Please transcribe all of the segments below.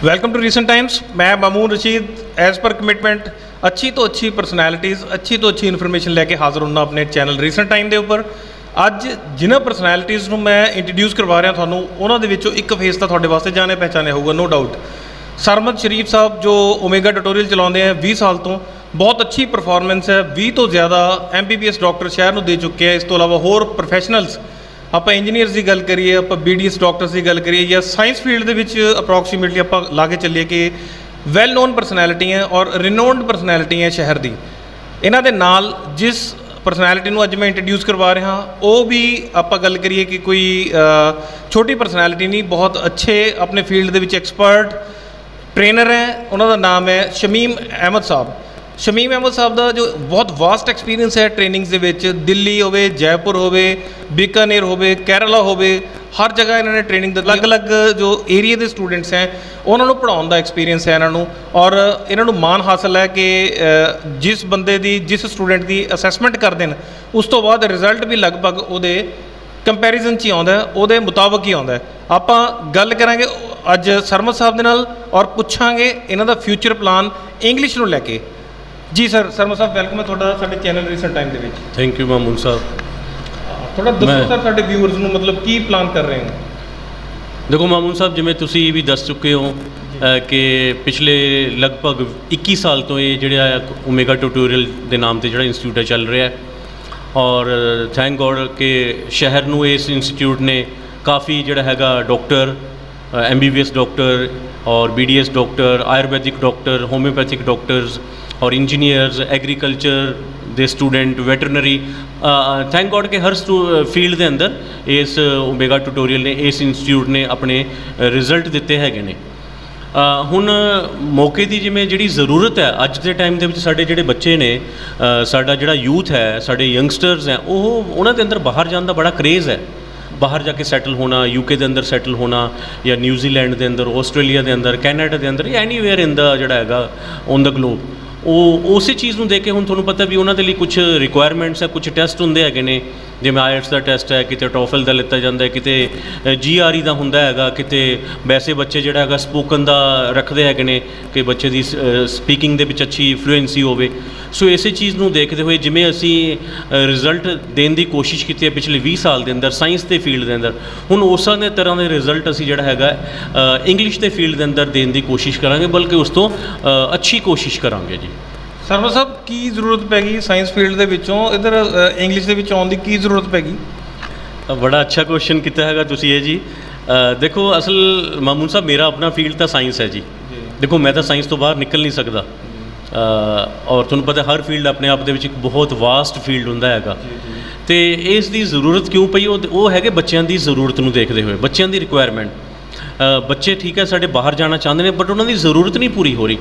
Welcome to recent times. मैं Mamun Rashid as per commitment अच्छी तो अच्छी परसनैलिटीज़ अच्छी तो अच्छी इन्फॉर्मेशन लैके हाज़र होना अपने चैनल रीसेंट टाइम के उपर। अज जिन्होंने परसनैलिटीज़ को मैं इंट्रोड्यूस करवा रहा थानू उन्होंने एक फेस तो थोड़े वास्ते जाने पहचाने होगा, नो डाउट। सरमद शरीफ साहब जो ओमेगा ट्यूटोरियल चलाते हैं 20 साल तो, बहुत अच्छी परफॉर्मेंस है। 20 तो ज़्यादा MBBS डॉक्टर शहर में दे चुके हैं। इस तो इलावा होर प्रोफैशनल्स आप इंजीनियर्स की गल करिए, आप BDS डॉक्टर्स की गल करिए या साइंस फील्ड के अप्रोक्सीमेटली आप ला के चलिए कि वैल नोन परसनैलिटी हैं और रिनोन्ड परसनैलिटी हैं शहर की। इन्हां दे नाल जिस परसनैलिटी को अज मैं इंट्रोड्यूस करवा रहा वो भी आप गल करिए कि कोई छोटी परसनैलिटी नहीं, बहुत अच्छे अपने फील्ड के एक्सपर्ट ट्रेनर हैं। उन्होंने नाम है शमीम अहमद साहब। शमीम अहमद साहब का जो बहुत वास्ट एक्सपीरियंस है ट्रेनिंग्स के विच, दिल्ली हो, जयपुर हो, बीकानेर हो, केरला हो, हर जगह इन्होंने ट्रेनिंग अलग अलग जो एरिए के स्टूडेंट्स हैं उन्होंने पढ़ाने का एक्सपीरियंस है इन्हों। और इन्हों मान हासिल है कि जिस बंदे की जिस स्टूडेंट की असैसमेंट करते हैं उस तो बाद रिजल्ट भी लगभग वो कंपैरिजन च आता है, वो मुताबिक ही आता है। आप गल करांगे अज सरमद साहब के नाल और पूछांगे इन्हों का फ्यूचर प्लान इंग्लिश को लैके। जी सर, सरमद साहब वेलकम है थोड़ा साडे चैनल रीसेंट टाइम के। थैंक यू मामून साहब। थोड़ा दसो सर साडे व्यूअर्स को मतलब की प्लान कर रहे हैं। देखो मामून साहब, जिमें तुसी भी दस चुके हो कि पिछले लगभग 21 साल तो ये जिहड़ा ओमेगा ट्यूटोरियल के नाम से जिहड़ा इंस्टीट्यूट है चल रहा है। और थैंक गॉड कि शहर नूं इस इंस्टीट्यूट ने काफ़ी जिहड़ा हैगा डॉक्टर, MBBS डॉक्टर और BDS डॉक्टर, आयुर्वैदिक डॉक्टर, होम्योपैथिक डॉक्टर्स और इंजीनियर्स, एग्रीकल्चर दे स्टूडेंट, वैटरनरी, थैंक गॉड के हर फील्ड के अंदर इस ओमेगा ट्यूटोरियल ने, इस इंस्टीट्यूट ने अपने रिजल्ट दिते है। हुण मौके की जिमें जिहड़ी ज़रूरत है अज के टाइम के साडे जिहड़े बच्चे ने, साडा जिहड़ा यूथ है, साडे यंगस्टर्स हैं, वो उन्हां दे अंदर बाहर जाने का बड़ा क्रेज़ है। बाहर जाके सैटल होना, UK के अंदर सैटल होना या न्यूजीलैंड के अंदर, ऑस्ट्रेलिया के अंदर, कैनेडा के अंदर या एनीवेयर इन द जिहड़ा हैगा ऑन द ग्लोब। उस चीज़ को देख के हुण तुहानूं पता भी उन्हां दे लई कुछ रिक्वायरमेंट्स है, कुछ टैसट हुंदे हैगे ने, जिवें IELTS का टैसट है, किते टॉफल का लिता जाता है, किते GRE का हुंदा हैगा, किते वैसे बच्चे जिहड़ा हैगा स्पोकन का रखते हैगे ने कि बच्चे की स्पीकिंग दे विच अच्छी फ्लुएंसी होवे। सो इस चीज़ को देखते हुए जिमें असी रिजल्ट देने की कोशिश की है पिछले 20 साल के अंदर साइंस के फील्ड के अंदर, हुण उस तरह के रिजल्ट असी जिहड़ा हैगा इंग्लिश के फील्ड के अंदर देने की कोशिश करांगे, बल्कि उस तो अच्छी कोशिश करांगे। जी सरमद साहब, की जरूरत पैगी साइंस फील्ड के विचों इधर इंग्लिश के आने की की जरूरत पैगी? बड़ा अच्छा क्वेश्चन किया है तुसीं ये जी। देखो असल मामून साहब, मेरा अपना फील्ड तो साइंस है जी। देखो मैं तो साइंस तो बाहर निकल नहीं सकता, और तुहानूं पता हर फील्ड अपने आप दे विच एक बहुत वास्ट फील्ड हुंदा हैगा। तो इसकी जरूरत क्यों पई? वो है बच्चों की जरूरत को देखते हुए, बच्चों की रिक्वायरमेंट। बच्चे ठीक है साढ़े बाहर जाना चाहते हैं, बट उन्होंनी ज़रूरत नहीं पूरी हो रही।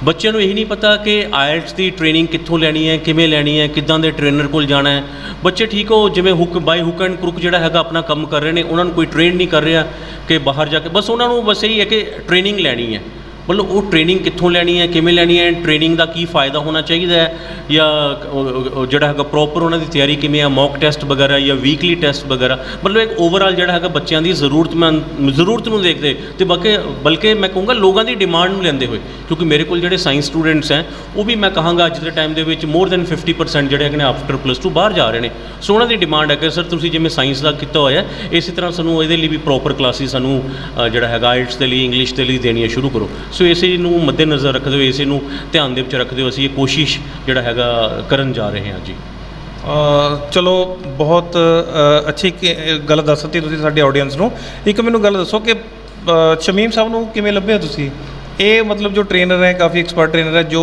बच्चों को यही नहीं पता कि IELTS की ट्रेनिंग कित्थों लैनी है, किवें लैनी है, किदां दे ट्रेनर कोल जाना है। बच्चे ठीक हो जिवें hook by hook and crook जिहड़ा हैगा अपना काम कर रहे हैं, उन्होंने कोई ट्रेन नहीं कर रहा कि बाहर जाके, बस उन्होंने बस यही है कि ट्रेनिंग लैनी है। मतलब वो ट्रेनिंग कित्थों लैनी है, किवें लैनी है, ट्रेनिंग का की फ़ायदा होना चाहिए है, या जिहड़ा हैगा प्रॉपर उन्होंने तैयारी किवें है, मॉक टैसट वगैरह या वीकली टैसट वगैरह। मतलब एक ओवरऑल जिहड़ा हैगा बच्चों की जरूरत को देखते तो बल्कि मैं कहूँगा लोगों की डिमांड लेंदे हुए, क्योंकि मेरे को जिहड़े साइंस स्टूडेंट्स हैं वो भी मैं कहूँगा अज के टाइम के मोर दैन 50% जिहड़े हैगे आफ्टर +2 बाहर जा रहे हैं। सो उन्हों की डिमांड है कि सर तुसीं जिवें साइंस का किया होया इस तरह सानूं इहदे लई भी प्रॉपर क्लासिस सानूं जिहड़ा हैगा IELTS के लिए, इंग्लिश के लिए देनियां शुरू करो। सो इसे मद्देनज़र रखते हुए, इसे ध्यान दे रखते हुए असीं ये कोशिश जिहड़ा हैगा करन जा रहे हैं जी। चलो बहुत अच्छी गल दस दी तुसीं साडी ऑडियंस नूं। एक मैनूं गल दसो कि शमीम साहब नूं किवें लभ्या तुसीं? ये मतलब जो ट्रेनर है, काफ़ी एक्सपर्ट ट्रेनर है, जो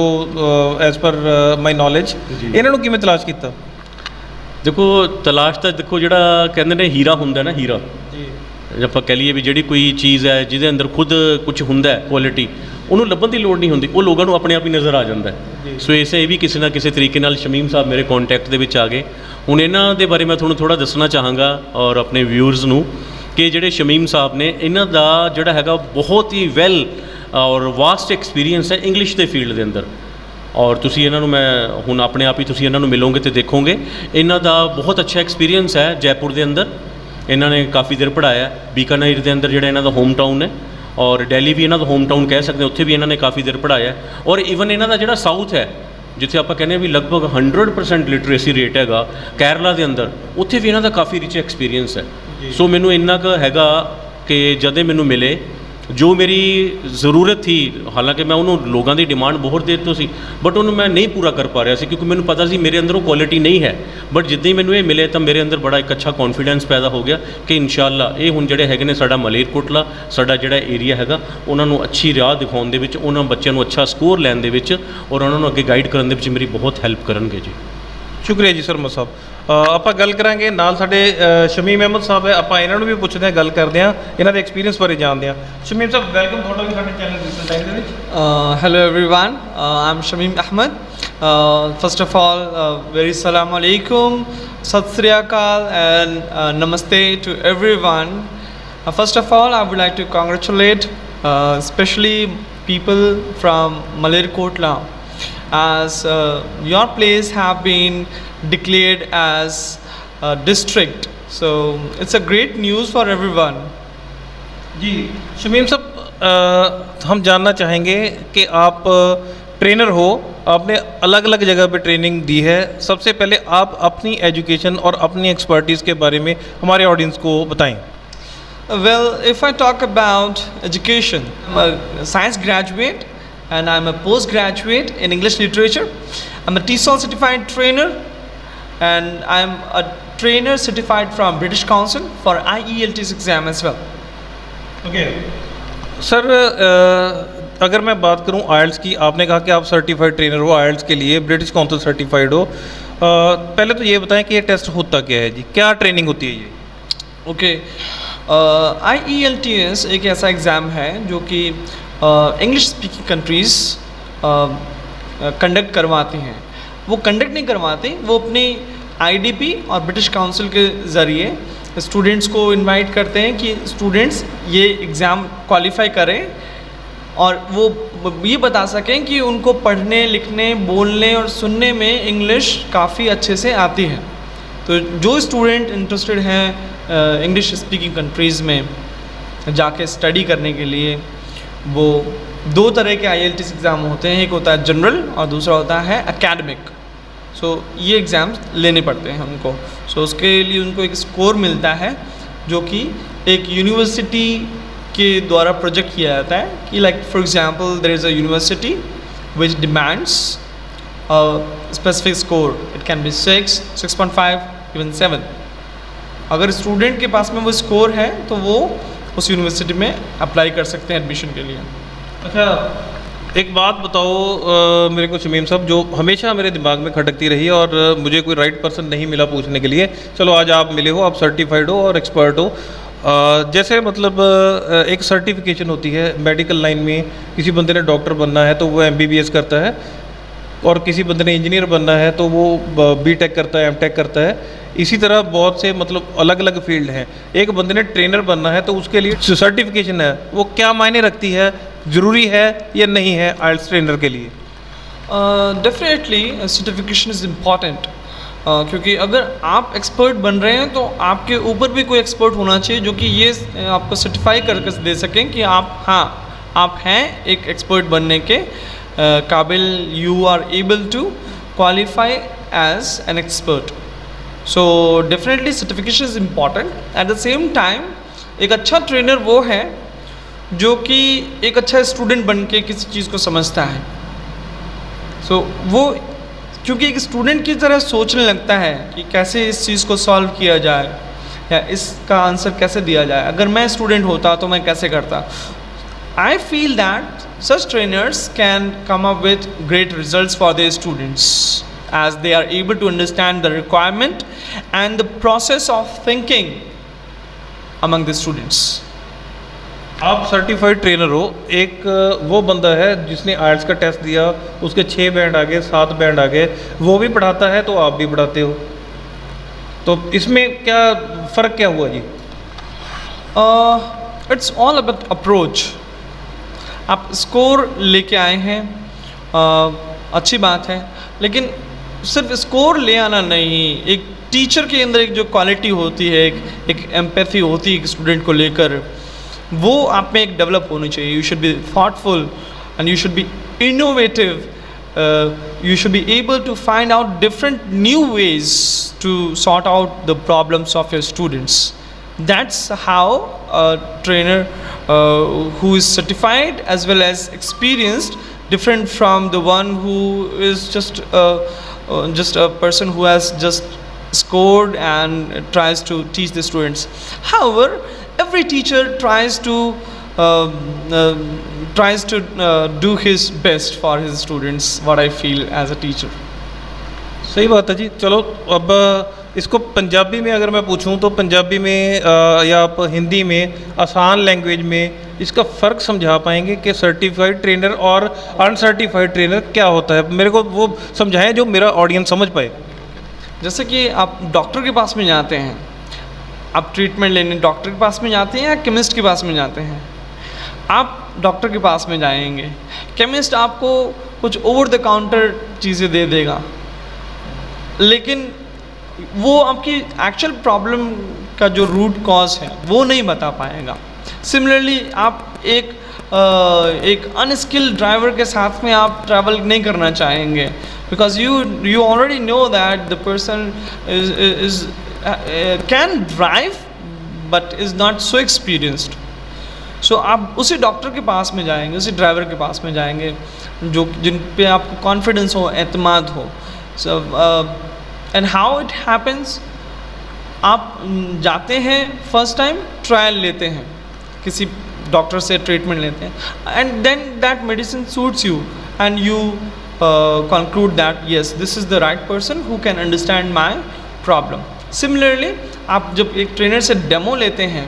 एज़ पर माई नॉलेज इन्हां नूं किवें तलाश किया? देखो तलाश तो देखो जिहड़ा कहंदे ने हीरा हुंदा ना, हीरा आप कह लीए भी जिहड़ी कोई चीज़ है जिहदे अंदर खुद कुछ हुंदा है क्वालिटी, उन्होंने लभन की लोड़ नहीं होंदी, वो लोगों को अपने आप ही नज़र आ जाता है। सो इसे भी किसी ना किसी तरीके नाल शमीम साहब मेरे कॉन्टैक्ट दे विच आ गए। हुण इन्हां दे बारे मैं तुहानूं थोड़ा दसना चाहांगा और अपने व्यूअर्स नूं कि जिहड़े शमीम साहब ने, इन्हां दा जिहड़ा हैगा बहुत ही वैल और वास्ट एक्सपीरियंस है इंग्लिश के फील्ड के अंदर। और तुसीं इन्हां नूं मैं हुण अपने आप ही तुसीं इन्हां नूं मिलोगे तो देखोगे इन्हां दा बहुत अच्छा एक्सपीरियंस है। जयपुर के अंदर इन्होंने काफ़ी देर पढ़ाया, बीकानेर के अंदर जिहड़ा इन्हां दा होम टाउन है, और दिल्ली भी इन्हों का होम टाउन कह सकते हैं, उत्थे भी इन्होंने काफ़ी देर पढ़ाया और ईवन इन्हों का जिहड़ा साउथ है जिथे आप कहने भी लगभग 100% लिटरेसी रेट हैगा केरला के अंदर, उत्थे भी इन्हों का काफ़ी रिच एक्सपीरियंस है। सो मैनू इन्ना क हैगा कि जदे मैनू मिले जो मेरी ज़रूरत थी, हालांकि मैं उन्होंने लोगों की डिमांड बहुत देर तो सी बट उन्होंने मैं नहीं पूरा कर पा रहा सी क्योंकि मैंने पता सी मेरे अंदर वो क्वालिटी नहीं है। बट जिद्दां ही मैनू ये मिले तो मेरे अंदर बड़ा एक अच्छा कॉन्फिडेंस पैदा हो गया कि इंशाअल्लाह ये हुण जिहड़े हैगे ने साडा मलेरकोटला साडा जिहड़ा एरिया हैगा उन्होंने अच्छी राह दिखाउण दे विच, उन्हां बच्चों को अच्छा स्कोर लैण दे विच और उन्होंने अगे गाइड करन दे विच मेरी बहुत हैल्प करनगे जी। शुक्रिया जी सरमद साहब। ਆਪਾਂ ਗੱਲ ਕਰਾਂਗੇ ਨਾਲ ਸਾਡੇ ਸ਼ਮੀਮ ਅਹਿਮਦ ਸਾਹਿਬ ਹੈ, ਆਪਾਂ ਇਹਨਾਂ ਨੂੰ ਵੀ ਪੁੱਛਦੇ ਹਾਂ, ਗੱਲ ਕਰਦੇ ਹਾਂ, ਇਹਨਾਂ ਦੇ ਐਕਸਪੀਰੀਅੰਸ ਬਾਰੇ ਜਾਣਦੇ ਹਾਂ। ਸ਼ਮੀਮ ਸਾਹਿਬ ਵੈਲਕਮ ਤੁਹਾਡਾ ਵੀ ਸਾਡੇ ਚੈਨਲ ਰੀਸੈਂਟ ਟਾਈਮ ਦੇ ਵਿੱਚ। Hello everyone, I'm Shamim Ahmed. First of all, very salam alaikum, sat sri akal and namaste to everyone. First of all, I would like to congratulate especially people from Malerkotla as your place have been declared as a district, so it's a great news for everyone. जी शमीम साहब, हम जानना चाहेंगे कि आप trainer हो, आपने अलग अलग जगह पे ट्रेनिंग दी है, सबसे पहले आप अपनी एजुकेशन और अपनी एक्सपर्टीज़ के बारे में हमारे ऑडियंस को बताएं। Well, if I talk about education, I'm a science graduate and I'm a postgraduate in English literature. I'm a TESOL certified trainer and I'm a trainer certified from British Council for IELTS exam as well. Okay sir, अगर मैं बात करूं आइल्स की, आपने कहा कि आप certified trainer हो आइल्स के लिए, ब्रिटिश काउंसिल सर्टिफाइड हो, पहले तो ये बताएं कि ये टेस्ट होता क्या है जी, क्या ट्रेनिंग होती है ये? ओके, IELTS एक ऐसा एग्ज़ाम है जो कि इंग्लिश स्पीकिंग कंट्रीज़ कंडक्ट करवाती हैं। वो कंडक्ट नहीं करवाती, वो अपनी IDP और ब्रिटिश काउंसिल के ज़रिए स्टूडेंट्स को इनवाइट करते हैं कि स्टूडेंट्स ये एग्ज़ाम क्वालिफाई करें और वो ये बता सकें कि उनको पढ़ने लिखने बोलने और सुनने में इंग्लिश काफ़ी अच्छे से आती है। तो जो स्टूडेंट इंटरेस्टेड हैं इंग्लिश स्पीकिंग कंट्रीज़ में जाके स्टडी करने के लिए, वो दो तरह के IELTS एग्ज़ाम होते हैं, एक होता है जनरल और दूसरा होता है एकेडमिक। सो ये एग्ज़ाम्स लेने पड़ते हैं उनको। सो उसके लिए उनको एक स्कोर मिलता है जो कि एक यूनिवर्सिटी के द्वारा प्रोजेक्ट किया जाता है कि like for example there is a university which demands a specific score, it can be 6, 6.5, even 7। अगर स्टूडेंट के पास में वो स्कोर है तो वो उस यूनिवर्सिटी में अप्लाई कर सकते हैं एडमिशन के लिए। अच्छा, एक बात बताओ मेरे को शमीम साहब, जो हमेशा मेरे दिमाग में खटकती रही और मुझे कोई राइट पर्सन नहीं मिला पूछने के लिए, चलो आज आप मिले हो, आप सर्टिफाइड हो और एक्सपर्ट हो, जैसे मतलब एक सर्टिफिकेशन होती है मेडिकल लाइन में, किसी बंदे ने डॉक्टर बनना है तो वो MBBS करता है और किसी बंदे ने इंजीनियर बनना है तो वो BTech करता है, MTech करता है। इसी तरह बहुत से मतलब अलग अलग फील्ड हैं। एक बंदे ने ट्रेनर बनना है तो उसके लिए सर्टिफिकेशन है, वो क्या मायने रखती है, ज़रूरी है या नहीं है आइल्स ट्रेनर के लिए? डेफिनेटली सर्टिफिकेशन इज़ इम्पॉर्टेंट, क्योंकि अगर आप एक्सपर्ट बन रहे हैं तो आपके ऊपर भी कोई एक्सपर्ट होना चाहिए जो कि ये आपको सर्टिफाई करके दे सकें कि आप हैं एक एक्सपर्ट बनने के काबिल, you are able to qualify as an expert. So definitely certification is important. At the same time एक अच्छा ट्रेनर वो है जो कि एक अच्छा स्टूडेंट बन के किसी चीज़ को समझता है। सो वो क्योंकि एक स्टूडेंट की तरह सोचने लगता है कि कैसे इस चीज़ को सॉल्व किया जाए या इसका आंसर कैसे दिया जाए, अगर मैं स्टूडेंट होता तो मैं कैसे करता। I feel that such trainers can come up with great results for their students as they are able to understand the requirement and the process of thinking among the students. आप certified trainer हो, एक वो बंदा है जिसने आइल्स का test दिया, उसके 6 बैंड आ गए, 7 बैंड आ गए, वो भी पढ़ाता है तो आप भी पढ़ाते हो, तो इसमें क्या फ़र्क क्या हुआ जी? It's all about approach. आप स्कोर लेके आए हैं, अच्छी बात है, लेकिन सिर्फ स्कोर ले आना नहीं, एक टीचर के अंदर एक जो क्वालिटी होती है, एक एम्पैथी होती है एक स्टूडेंट को लेकर, वो आप में एक डेवलप होनी चाहिए. You should be thoughtful and you should be innovative. You should be able to find out different new ways to sort out the problems of your students. That's how a trainer who is certified as well as experienced, different from the one who is just a person who has just scored and tries to teach the students. However, every teacher tries to do his best for his students, what I feel as a teacher. सही बात है जी. चलो अब इसको पंजाबी में अगर मैं पूछूं तो पंजाबी में या आप हिंदी में आसान लैंग्वेज में इसका फ़र्क समझा पाएंगे कि सर्टिफाइड ट्रेनर और अनसर्टिफाइड ट्रेनर क्या होता है? मेरे को वो समझाएं जो मेरा ऑडियंस समझ पाए. जैसे कि आप डॉक्टर के पास में जाते हैं, आप ट्रीटमेंट लेने डॉक्टर के पास में जाते हैं या केमिस्ट के पास में जाते हैं? आप डॉक्टर के पास में जाएंगे. केमिस्ट आपको कुछ ओवर द काउंटर चीज़ें दे देगा, लेकिन वो आपकी एक्चुअल प्रॉब्लम का जो रूट कॉज है वो नहीं बता पाएगा. सिमिलरली आप एक अनस्किल्ड ड्राइवर के साथ में आप ट्रैवल नहीं करना चाहेंगे, because you already know that the person is can drive but is not so experienced. सो आप उसी डॉक्टर के पास में जाएंगे, उसी ड्राइवर के पास में जाएंगे जिन पे आपको कॉन्फिडेंस हो, एतमाद हो. So and how it happens, आप जाते हैं फर्स्ट टाइम, ट्रायल लेते हैं, किसी डॉक्टर से ट्रीटमेंट लेते हैं, and then that medicine suits you and you conclude that yes, this is the right person who can understand my problem. Similarly, आप जब एक ट्रेनर से डेमो लेते हैं,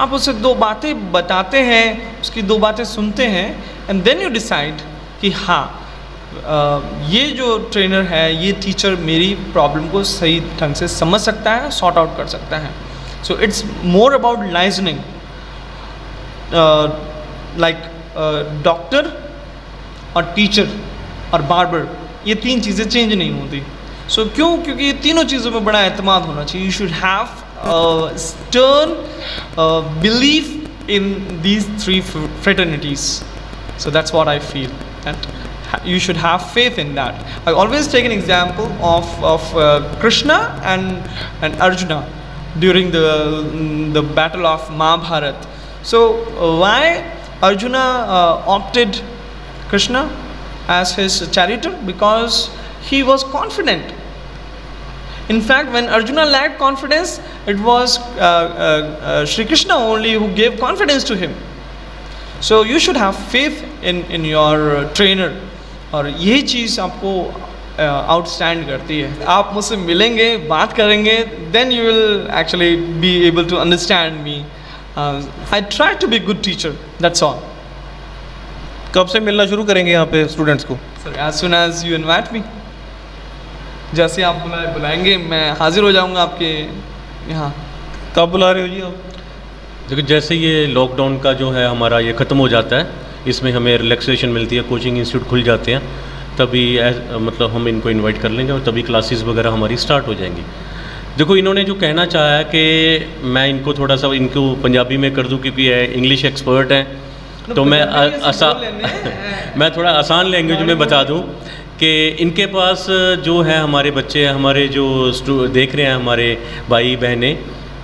आप उसे 2 बातें बताते हैं, उसकी 2 बातें सुनते हैं, एंड देन यू डिसाइड कि हाँ ये जो ट्रेनर है, ये टीचर मेरी प्रॉब्लम को सही ढंग से समझ सकता है, सॉर्ट आउट कर सकता है. So it's more about liaisoning. Like doctor और टीचर और बार्बर, ये 3 चीज़ें चेंज नहीं होती. सो क्यों? क्योंकि ये तीनों चीज़ों में बड़ा एतमाद होना चाहिए. You should have stern belief in these 3 fraternities. So that's what I feel, and you should have faith in that. I always take an example of Krishna and Arjuna during the battle of Mahabharat. So why Arjuna opted Krishna as his charioteer? Because he was confident. In fact, when Arjuna lacked confidence, it was Shri Krishna only who gave confidence to him. So you should have faith in your trainer. और यही चीज़ आपको outstand करती है. आप मुझसे मिलेंगे, बात करेंगे, then you will actually be able to understand me. I try to be a good teacher. That's all. कब से मिलना शुरू करेंगे यहाँ पे स्टूडेंट्स को? Sir, as soon as you invite me. जैसे आप बुलाएंगे मैं हाजिर हो जाऊंगा आपके यहाँ. कब बुला रहे हो जी आप? देखिए, जैसे ये लॉकडाउन का जो है हमारा ये ख़त्म हो जाता है, इसमें हमें रिलैक्सेशन मिलती है, कोचिंग इंस्टीट्यूट खुल जाते हैं, तभी मतलब हम इनको इनवाइट कर लेंगे और तभी क्लासेस वगैरह हमारी स्टार्ट हो जाएंगी. देखो, इन्होंने जो कहना चाहा है कि मैं इनको थोड़ा सा इनको पंजाबी में कर दूं क्योंकि इंग्लिश एक्सपर्ट हैं, तो मैं मैं थोड़ा आसान लैंग्वेज में बता दूं कि इनके पास जो है हमारे बच्चे, हमारे जो देख रहे हैं हमारे भाई बहनें,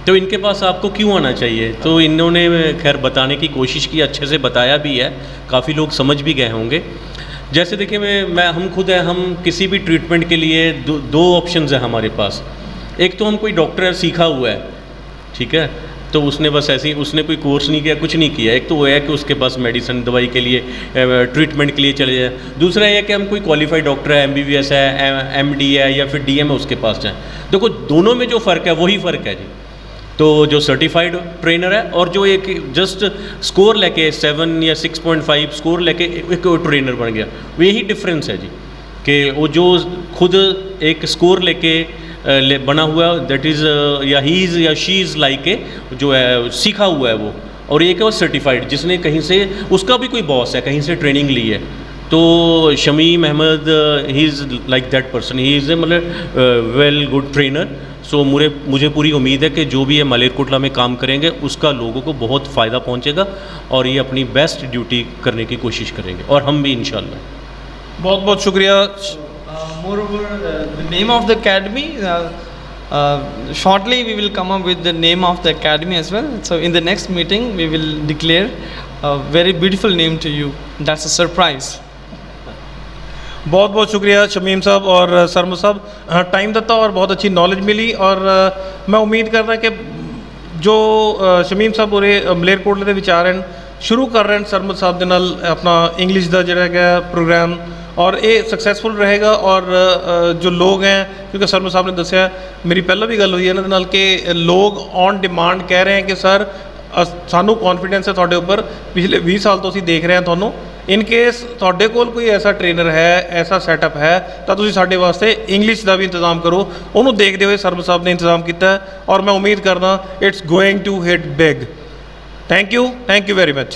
तो इनके पास आपको क्यों आना चाहिए. तो इन्होंने खैर बताने की कोशिश की, अच्छे से बताया भी है, काफ़ी लोग समझ भी गए होंगे. जैसे देखिए, मैं हम खुद हैं, हम किसी भी ट्रीटमेंट के लिए 2 ऑप्शंस हैं हमारे पास. एक तो हम कोई डॉक्टर सीखा हुआ है, ठीक है, तो उसने बस ऐसे ही उसने कोई कोर्स नहीं किया, कुछ नहीं किया. एक तो वो है कि उसके पास मेडिसिन दवाई के लिए ट्रीटमेंट के लिए चले जाए. दूसरा ये कि हम कोई क्वालिफाइड डॉक्टर है, MBBS है, MD है या फिर DM है, उसके पास जाएँ. देखो, दोनों में जो फ़र्क है वही फ़र्क है जी. तो जो सर्टिफाइड ट्रेनर है और जो एक जस्ट स्कोर लेके 7 या 6.5 स्कोर लेके एक ट्रेनर बन गया, वो यही डिफरेंस है जी. कि वो जो खुद एक स्कोर लेके बना हुआ दैट इज़ या ही इज़ या शी इज़ लाइक ए जो है सीखा हुआ है वो, और एक है वो सर्टिफाइड जिसने कहीं से उसका भी कोई बॉस है, कहीं से ट्रेनिंग ली है, तो Shamim Ahmed he is like that person, he is a मतलब वेल गुड ट्रेनर। सो मुझे पूरी उम्मीद है कि जो भी ये मालेरकोटला में काम करेंगे उसका लोगों को बहुत फ़ायदा पहुंचेगा और ये अपनी बेस्ट ड्यूटी करने की कोशिश करेंगे, और हम भी इंशाल्लाह। बहुत बहुत शुक्रिया। Moreover, the name of the academy, shortly we will come up with the name of the academy as well. So in the next meeting we will declare a very beautiful name to you. That's a surprise. बहुत बहुत शुक्रिया शमीम साहब और सरम साहब, time ਦਿੱਤਾ और बहुत अच्छी नॉलेज मिली। और मैं उम्मीद करदा कि जो शमीम साहब उरे मलेरकोटले ਦੇ ਵਿਚਾਰ ਹਨ शुरू कर रहे हैं सरमद साहब ਦੇ ਨਾਲ अपना इंग्लिश ਦਾ ਜਿਹੜਾ ਹੈਗਾ प्रोग्राम, और ये सक्सैसफुल रहेगा। और जो लोग हैं, क्योंकि सरमद साहब ने दसिया, मेरी पहला भी गल हुई है इन्हां दे नाल कि लोग ऑन डिमांड कह रहे हैं कि सर सानू कॉन्फिडेंस है तुहाडे उपर, पिछले 20 साल तो असीं देख रहे हैं तुहानू, इन केस तुहाडे कोल कोई ऐसा ट्रेनर है, ऐसा सैटअप है, तो तुसीं साडे वास्ते इंग्लिश का भी इंतजाम करो। उन्होंने देखते हुए सरमद साहब ने इंतजाम किया है, और मैं उम्मीद करदा it's going to hit big. Thank you very much.